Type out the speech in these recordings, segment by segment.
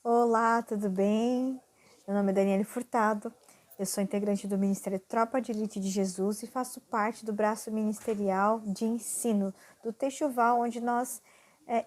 Olá, tudo bem? Meu nome é Daniele Furtado, eu sou integrante do Ministério Tropa de Elite de Jesus e faço parte do braço ministerial de ensino do Techuvá, onde nós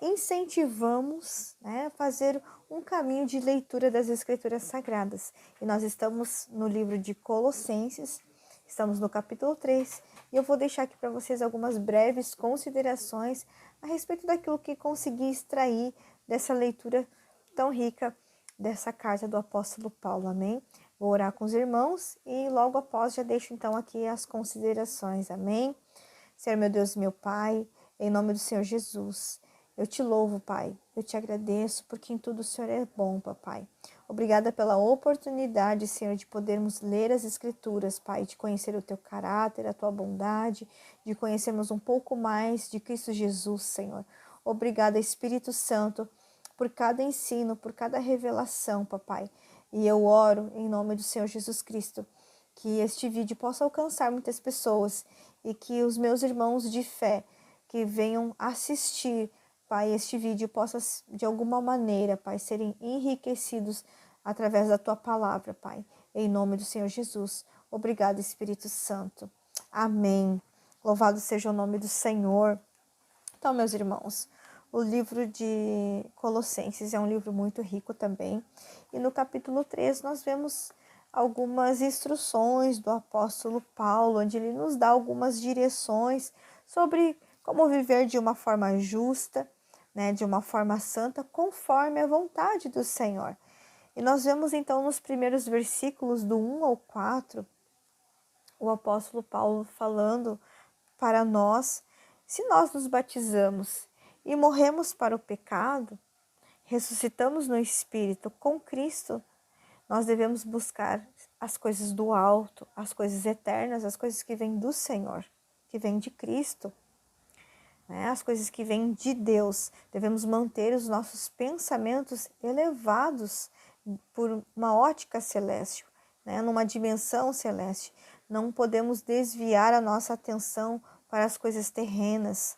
incentivamos a fazer um caminho de leitura das Escrituras Sagradas. E nós estamos no livro de Colossenses, estamos no capítulo 3, e eu vou deixar aqui para vocês algumas breves considerações a respeito daquilo que consegui extrair dessa leitura tão rica dessa carta do apóstolo Paulo, amém? Vou orar com os irmãos e logo após já deixo então aqui as considerações, amém? Senhor meu Deus e meu Pai, em nome do Senhor Jesus, eu te louvo, Pai, eu te agradeço porque em tudo o Senhor é bom, Papai. Obrigada pela oportunidade, Senhor, de podermos ler as Escrituras, Pai, de conhecer o Teu caráter, a Tua bondade, de conhecermos um pouco mais de Cristo Jesus, Senhor. Obrigada, Espírito Santo, por cada ensino, por cada revelação, Papai. E eu oro em nome do Senhor Jesus Cristo, que este vídeo possa alcançar muitas pessoas e que os meus irmãos de fé que venham assistir, Pai, este vídeo possa de alguma maneira, Pai, serem enriquecidos através da Tua palavra, Pai. Em nome do Senhor Jesus. Obrigado, Espírito Santo. Amém. Louvado seja o nome do Senhor. Então, meus irmãos, o livro de Colossenses é um livro muito rico também. E no capítulo 3 nós vemos algumas instruções do apóstolo Paulo, onde ele nos dá algumas direções sobre como viver de uma forma justa, de uma forma santa, conforme a vontade do Senhor. E nós vemos então nos primeiros versículos do 1 ao 4, o apóstolo Paulo falando para nós, se nós nos batizamos e morremos para o pecado, ressuscitamos no Espírito com Cristo, nós devemos buscar as coisas do alto, as coisas eternas, as coisas que vêm do Senhor, que vêm de Cristo, as coisas que vêm de Deus. Devemos manter os nossos pensamentos elevados por uma ótica celeste, numa dimensão celeste. Não podemos desviar a nossa atenção para as coisas terrenas.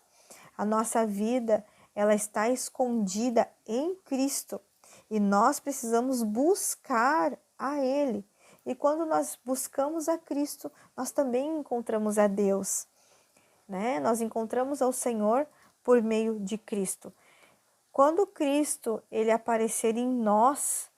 A nossa vida, ela está escondida em Cristo e nós precisamos buscar a Ele. E quando nós buscamos a Cristo, nós também encontramos a Deus, Nós encontramos ao Senhor por meio de Cristo. Quando Cristo ele aparecer em nós,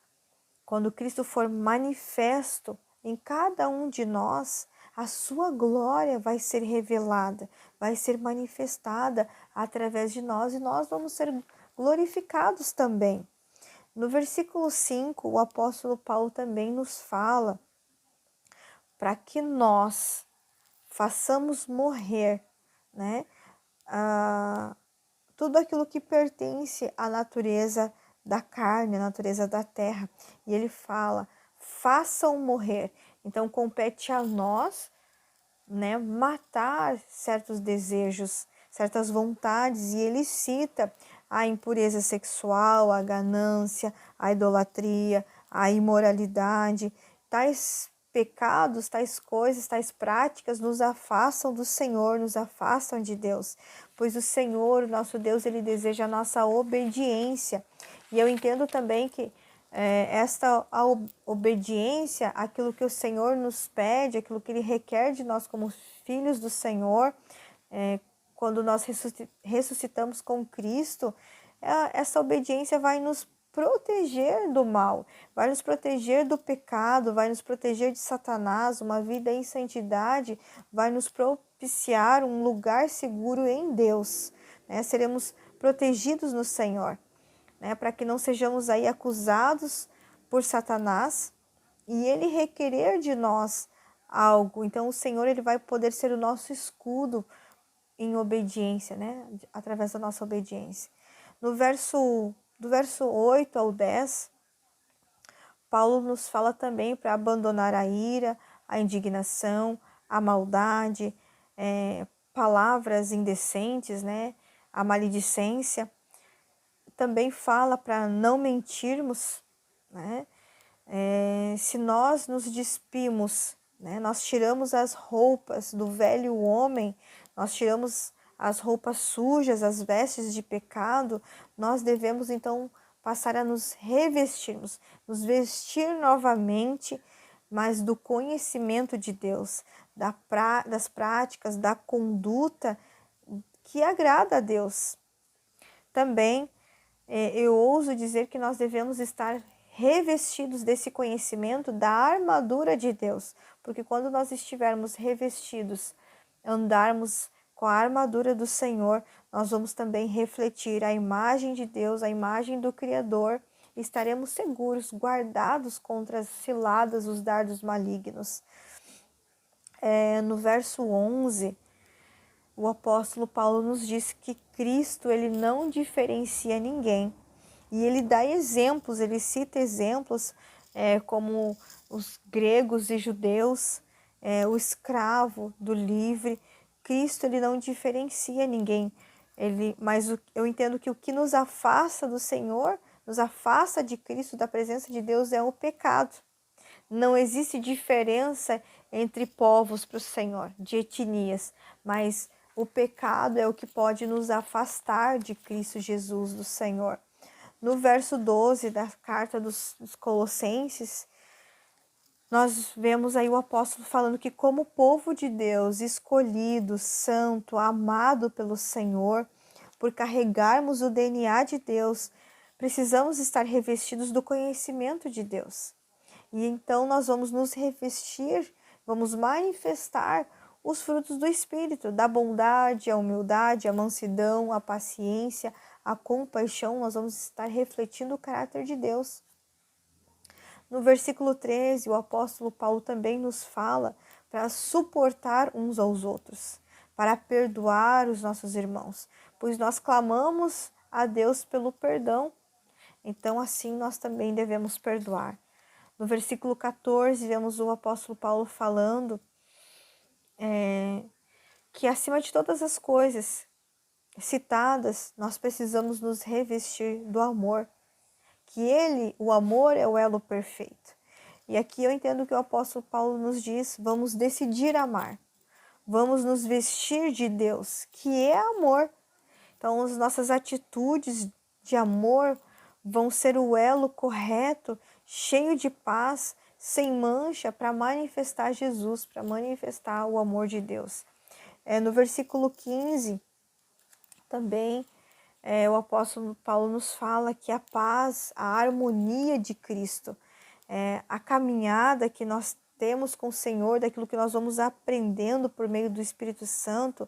quando Cristo for manifesto em cada um de nós, a sua glória vai ser revelada, vai ser manifestada através de nós e nós vamos ser glorificados também. No versículo 5, o apóstolo Paulo também nos fala para que nós façamos morrer, tudo aquilo que pertence à natureza da carne, à natureza da terra. E ele fala, façam morrer. Então compete a nós, matar certos desejos, certas vontades. E ele cita a impureza sexual, a ganância, a idolatria, a imoralidade. Tais pecados, tais coisas, tais práticas nos afastam do Senhor, nos afastam de Deus, pois o Senhor, o nosso Deus, ele deseja a nossa obediência. E eu entendo também que esta obediência, aquilo que o Senhor nos pede, aquilo que Ele requer de nós como filhos do Senhor, quando nós ressuscitamos com Cristo, essa obediência vai nos proteger do mal, vai nos proteger do pecado, vai nos proteger de Satanás. Uma vida em santidade vai nos propiciar um lugar seguro em Deus, Seremos protegidos no Senhor, para que não sejamos aí acusados por Satanás e ele requerer de nós algo. Então o Senhor ele vai poder ser o nosso escudo em obediência, através da nossa obediência. Do verso 8 ao 10, Paulo nos fala também para abandonar a ira, a indignação, a maldade, palavras indecentes, a maledicência. Também fala para não mentirmos, se nós nos despimos, nós tiramos as roupas do velho homem, nós tiramos as roupas sujas, as vestes de pecado, nós devemos então passar a nos revestirmos, nos vestir novamente, mas do conhecimento de Deus, das práticas, da conduta que agrada a Deus. Também eu ouso dizer que nós devemos estar revestidos desse conhecimento da armadura de Deus, porque quando nós estivermos revestidos, andarmos com a armadura do Senhor, nós vamos também refletir a imagem de Deus, a imagem do Criador, e estaremos seguros, guardados contra as ciladas, os dardos malignos. No verso 11, o apóstolo Paulo nos diz que Cristo, ele não diferencia ninguém. E ele dá exemplos, ele cita exemplos como os gregos e judeus, o escravo do livre. Cristo, ele não diferencia ninguém. Mas eu entendo que o que nos afasta do Senhor, nos afasta de Cristo, da presença de Deus, é o pecado. Não existe diferença entre povos para o Senhor, de etnias, mas o pecado é o que pode nos afastar de Cristo Jesus, do Senhor. No verso 12 da carta dos Colossenses, nós vemos aí o apóstolo falando que como povo de Deus, escolhido, santo, amado pelo Senhor, por carregarmos o DNA de Deus, precisamos estar revestidos do conhecimento de Deus. E então nós vamos nos revestir, vamos manifestar os frutos do Espírito, da bondade, a humildade, a mansidão, a paciência, a compaixão. Nós vamos estar refletindo o caráter de Deus. No versículo 13, o apóstolo Paulo também nos fala para suportar uns aos outros, para perdoar os nossos irmãos, pois nós clamamos a Deus pelo perdão, então assim nós também devemos perdoar. No versículo 14, vemos o apóstolo Paulo falando que acima de todas as coisas citadas, nós precisamos nos revestir do amor, que o amor é o elo perfeito. E aqui eu entendo que o apóstolo Paulo nos diz, vamos decidir amar, vamos nos vestir de Deus, que é amor. Então as nossas atitudes de amor vão ser o elo correto, cheio de paz, sem mancha, para manifestar Jesus, para manifestar o amor de Deus. No versículo 15, também, o apóstolo Paulo nos fala que a paz, a harmonia de Cristo, a caminhada que nós temos com o Senhor, daquilo que nós vamos aprendendo por meio do Espírito Santo,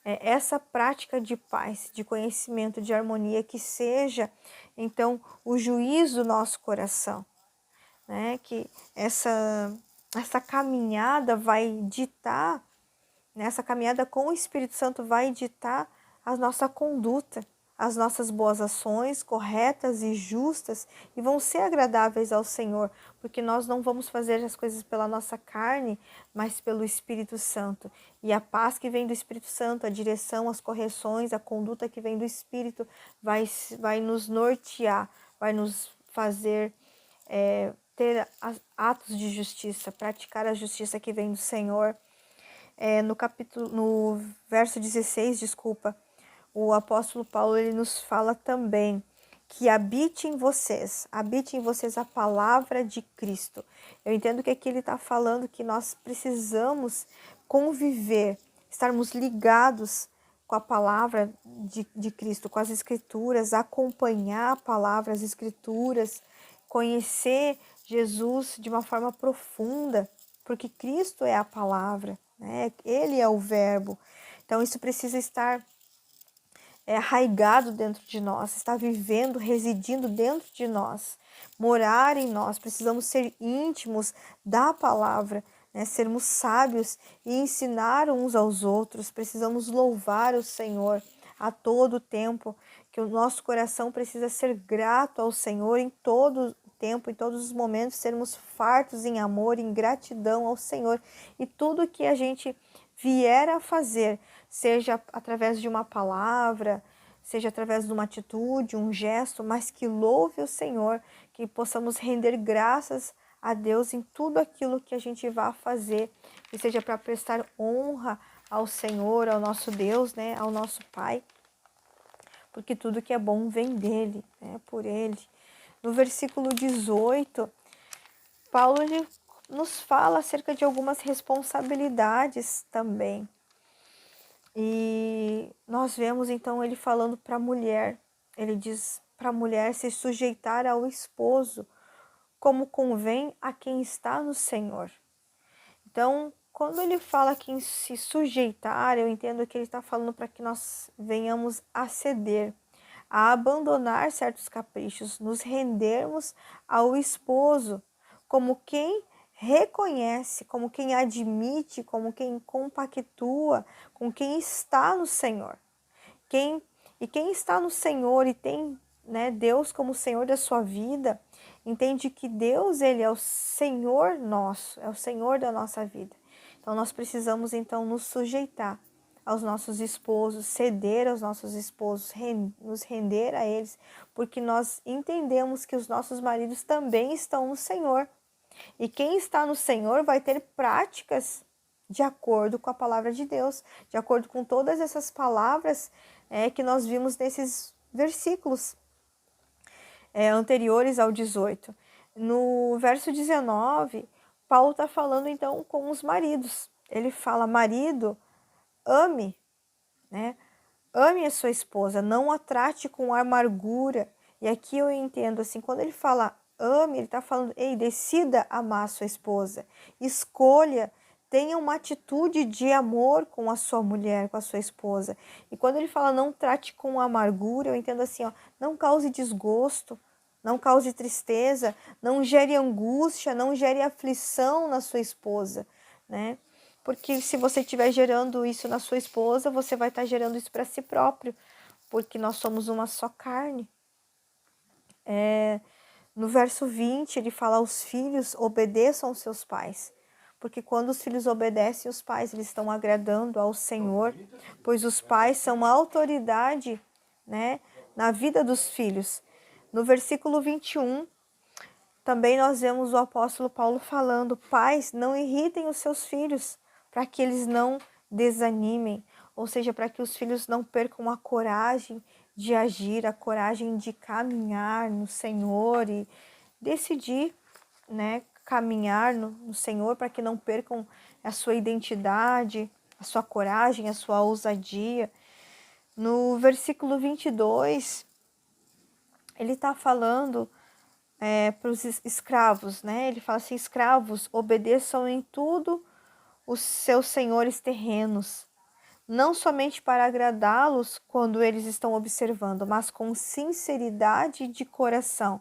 essa prática de paz, de conhecimento, de harmonia, que seja, então, o juiz do nosso coração, né? Que essa caminhada vai ditar, né? Essa caminhada com o Espírito Santo vai ditar a nossa conduta, as nossas boas ações corretas e justas, e vão ser agradáveis ao Senhor, porque nós não vamos fazer as coisas pela nossa carne, mas pelo Espírito Santo. E a paz que vem do Espírito Santo, a direção, as correções, a conduta que vem do Espírito vai nos nortear, vai nos fazer ter atos de justiça, praticar a justiça que vem do Senhor. No verso 16, o apóstolo Paulo, ele nos fala também que habite em vocês a palavra de Cristo. Eu entendo que aqui ele está falando que nós precisamos conviver, estarmos ligados com a palavra de Cristo, com as Escrituras, acompanhar a palavra, as Escrituras, conhecer Jesus de uma forma profunda, porque Cristo é a palavra, né? Ele é o verbo. Então isso precisa estar arraigado dentro de nós, estar vivendo, residindo dentro de nós, morar em nós. Precisamos ser íntimos da palavra, né? Sermos sábios e ensinar uns aos outros. Precisamos louvar o Senhor a todo tempo, que o nosso coração precisa ser grato ao Senhor em todo tempo, em todos os momentos, sermos fartos em amor, em gratidão ao Senhor. E tudo que a gente vier a fazer, seja através de uma palavra, seja através de uma atitude, um gesto, mas que louve o Senhor, que possamos render graças a Deus em tudo aquilo que a gente vá fazer, que seja para prestar honra ao Senhor, ao nosso Deus, né, ao nosso Pai. porque tudo que é bom vem dele, né? Por ele. No versículo 18, Paulo ele nos fala acerca de algumas responsabilidades também. E nós vemos então ele falando para a mulher, ele diz para a mulher se sujeitar ao esposo, como convém a quem está no Senhor. Então, quando ele fala que em se sujeitar, eu entendo que ele está falando para que nós venhamos a ceder, a abandonar certos caprichos, nos rendermos ao esposo, como quem reconhece, como quem admite, como quem compactua com quem está no Senhor. Quem está no Senhor e tem, né, Deus como Senhor da sua vida, entende que Deus, ele é o Senhor nosso, é o Senhor da nossa vida. Então nós precisamos então nos sujeitar aos nossos esposos, ceder aos nossos esposos, nos render a eles, porque nós entendemos que os nossos maridos também estão no Senhor. E quem está no Senhor vai ter práticas de acordo com a palavra de Deus, de acordo com todas essas palavras que nós vimos nesses versículos anteriores ao 18. No verso 19, Paulo está falando então com os maridos. Ele fala: marido, ame, né? Ame a sua esposa, não a trate com amargura. E aqui eu entendo assim, quando ele fala ame, ele está falando, ei, decida amar a sua esposa, escolha, tenha uma atitude de amor com a sua mulher, com a sua esposa. E quando ele fala não trate com amargura, eu entendo assim, ó, não cause desgosto, não cause tristeza, não gere angústia, não gere aflição na sua esposa, né? Porque se você estiver gerando isso na sua esposa, você vai estar gerando isso para si próprio, porque nós somos uma só carne. No verso 20, ele fala: os filhos obedeçam aos seus pais. Porque quando os filhos obedecem os pais, eles estão agradando ao Senhor, pois os pais são a autoridade, né, na vida dos filhos. No versículo 21, também nós vemos o apóstolo Paulo falando: pais, não irritem os seus filhos, para que eles não desanimem, ou seja, para que os filhos não percam a coragem de agir, a coragem de caminhar no Senhor e decidir, né, caminhar no Senhor, para que não percam a sua identidade, a sua coragem, a sua ousadia. No versículo 22, ele está falando para os escravos, né? Ele fala assim: escravos, obedeçam em tudo os seus senhores terrenos, não somente para agradá-los quando eles estão observando, mas com sinceridade de coração,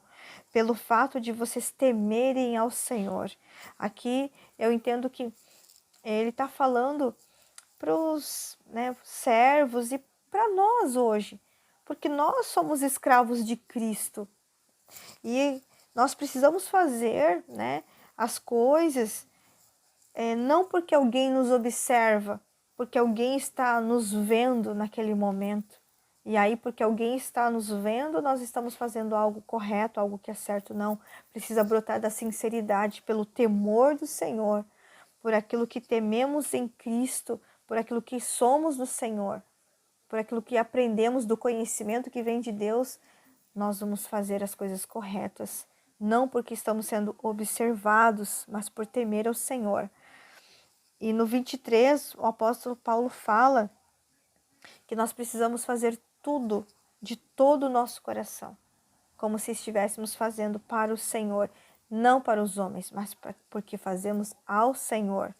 pelo fato de vocês temerem ao Senhor. Aqui eu entendo que ele está falando para os, né, servos e para nós hoje, porque nós somos escravos de Cristo e nós precisamos fazer, né, as coisas não porque alguém nos observa, porque alguém está nos vendo naquele momento. E aí, porque alguém está nos vendo, nós estamos fazendo algo correto, algo que é certo. Não, precisa brotar da sinceridade, pelo temor do Senhor, por aquilo que tememos em Cristo, por aquilo que somos do Senhor, por aquilo que aprendemos do conhecimento que vem de Deus. Nós vamos fazer as coisas corretas, não porque estamos sendo observados, mas por temer ao Senhor. E no 23, o apóstolo Paulo fala que nós precisamos fazer tudo de todo o nosso coração, como se estivéssemos fazendo para o Senhor, não para os homens, mas porque fazemos ao Senhor.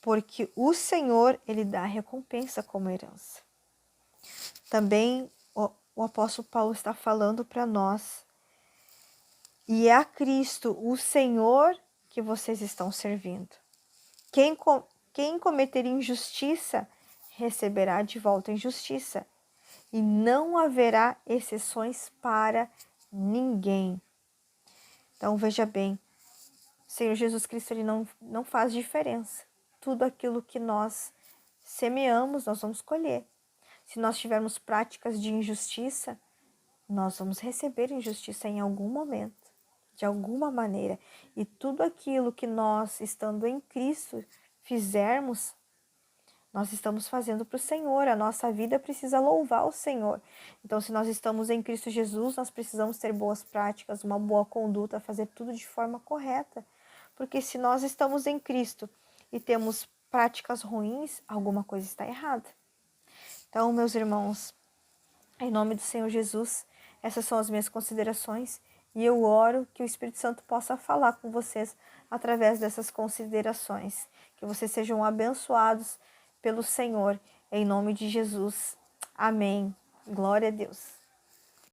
Porque o Senhor, ele dá recompensa como herança. Também o apóstolo Paulo está falando para nós: e é a Cristo, o Senhor, que vocês estão servindo. Quem cometer injustiça receberá de volta injustiça, e não haverá exceções para ninguém. Então veja bem, o Senhor Jesus Cristo, ele não faz diferença. Tudo aquilo que nós semeamos, nós vamos colher. Se nós tivermos práticas de injustiça, nós vamos receber injustiça em algum momento, de alguma maneira. E tudo aquilo que nós, estando em Cristo, fizermos, nós estamos fazendo para o Senhor, a nossa vida precisa louvar o Senhor. Então, se nós estamos em Cristo Jesus, nós precisamos ter boas práticas, uma boa conduta, fazer tudo de forma correta. Porque se nós estamos em Cristo e temos práticas ruins, alguma coisa está errada. Então, meus irmãos, em nome do Senhor Jesus, essas são as minhas considerações e eu oro que o Espírito Santo possa falar com vocês através dessas considerações. Que vocês sejam abençoados pelo Senhor, em nome de Jesus. Amém. Glória a Deus.